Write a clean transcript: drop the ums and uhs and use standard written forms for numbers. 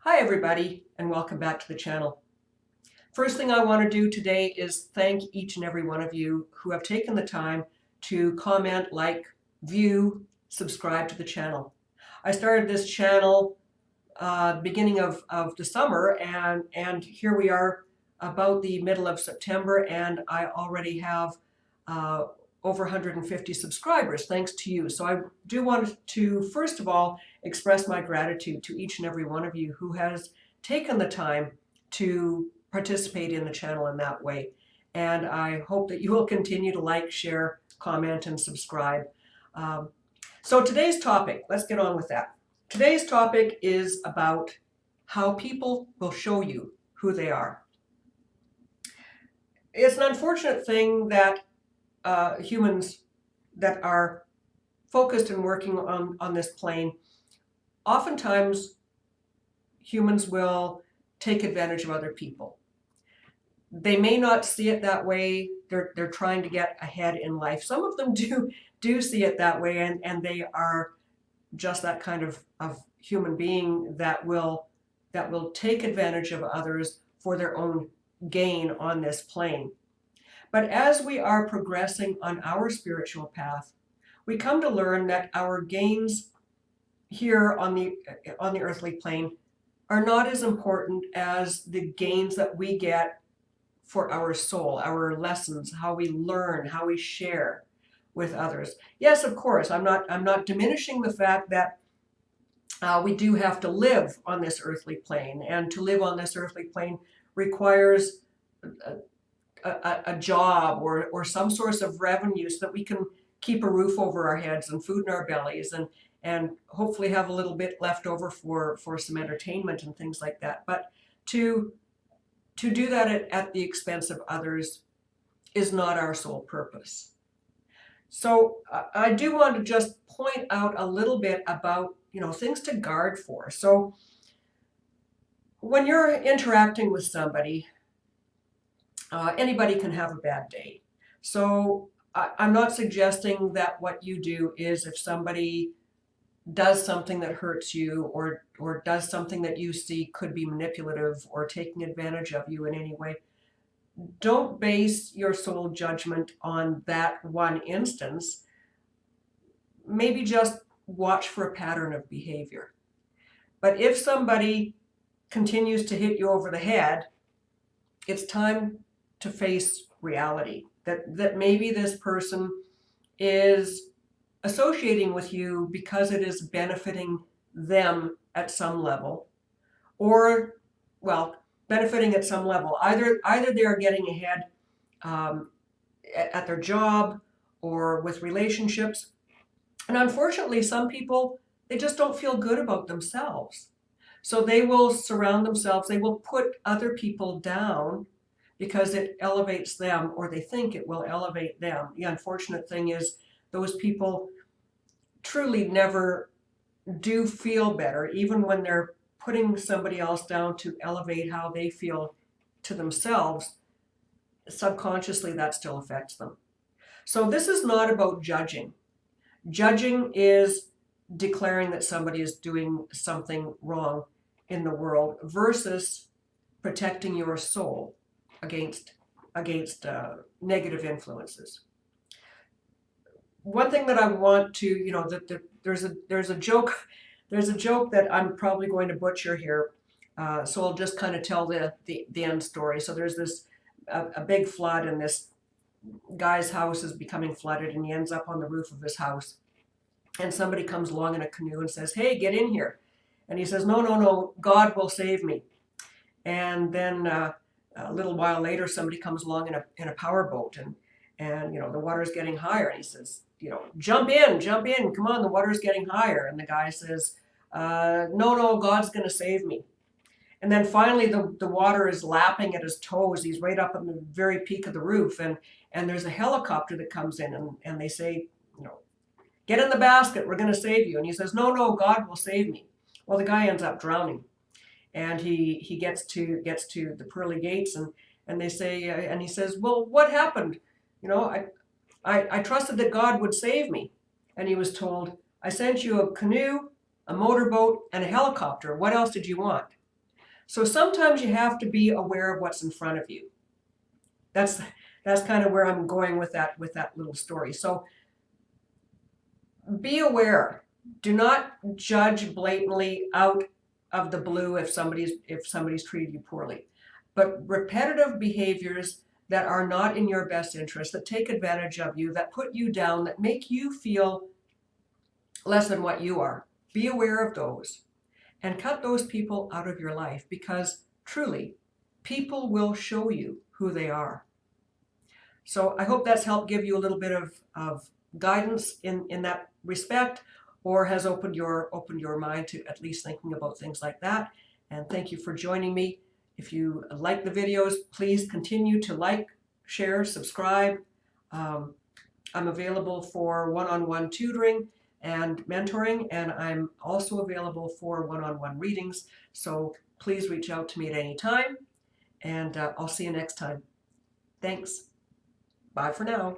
Hi everybody, and welcome back to the channel. First thing I want to do today is thank each and every one of you who have taken the time to comment, like, view, subscribe to the channel. I started this channel beginning of the summer, and here we are about the middle of September, and I already have uh, over 150 subscribers thanks to you. So I do want to first of all express my gratitude to each and every one of you who has taken the time to participate in the channel in that way. And I hope that you will continue to like, share, comment, and subscribe. Um, so today's topic, let's get on with that. Today's topic is about how people will show you who they are. It's an unfortunate thing that humans that are focused and working on this plane, oftentimes humans will take advantage of other people. They may not see it that way. They're trying to get ahead in life. Some of them do see it that way, and they are just that kind of human being that will take advantage of others for their own gain on this plane. But as we are progressing on our spiritual path, we come to learn that our gains here on the earthly plane are not as important as the gains that we get for our soul, our lessons, how we learn, how we share with others. Yes, of course, I'm not diminishing the fact that we do have to live on this earthly plane, and to live on this earthly plane requires a job or some source of revenue so that we can keep a roof over our heads and food in our bellies, and hopefully have a little bit left over for some entertainment and things like that. But to do that at the expense of others is not our sole purpose. So I do want to just point out a little bit about, things to guard for. So when you're interacting with somebody, anybody can have a bad day. So I'm not suggesting that what you do is, if somebody does something that hurts you, or does something that you see could be manipulative or taking advantage of you in any way, don't base your soul judgment on that one instance. Maybe just watch for a pattern of behavior. But if somebody continues to hit you over the head, it's time to face reality that maybe this person is associating with you because it is benefiting them at some level, or, well, benefiting at some level. Either they are getting ahead um, at their job or with relationships. And unfortunately, some people, they just don't feel good about themselves. So they will surround themselves, they will put other people down because it elevates them, or they think it will elevate them. The unfortunate thing is those people truly never do feel better, even when they're putting somebody else down to elevate how they feel to themselves. Subconsciously, that still affects them. So this is not about judging. Judging is declaring that somebody is doing something wrong in the world versus protecting your soul against negative influences. One thing that I want to, that there's a joke that I'm probably going to butcher here, so I'll just kind of tell the end story. So there's this a big flood, and this guy's house is becoming flooded, and he ends up on the roof of his house, and somebody comes along in a canoe and says, "Hey, get in here," and he says, "No, no, no, God will save me." And then a little while later, somebody comes along in a powerboat, and the water's getting higher, and he says, "Jump in, jump in, come on, the water's getting higher." And the guy says, "No, no, God's going to save me." And then finally, the water is lapping at his toes. He's right up on the very peak of the roof, and there's a helicopter that comes in, and they say, "Get in the basket, we're going to save you." And he says, "No, no, God will save me." Well, the guy ends up drowning, and he gets to the pearly gates, and they say, and he says, "Well, what happened? I trusted that God would save me." And he was told, "I sent you a canoe, a motorboat, and a helicopter. What else did you want?" So sometimes you have to be aware of what's in front of you. That's kind of where I'm going with that little story. So be aware. Do not judge blatantly out of the blue if somebody's treated you poorly. But repetitive behaviors that are not in your best interest, that take advantage of you, that put you down, that make you feel less than what you are, be aware of those and cut those people out of your life, because truly, people will show you who they are. So I hope that's helped give you a little bit of guidance in that respect, or has opened your mind to at least thinking about things like that. And thank you for joining me. If you like the videos, please continue to like, share, subscribe. I'm available for one-on-one tutoring and mentoring, and I'm also available for one-on-one readings. So please reach out to me at any time, and I'll see you next time. Thanks. Bye for now.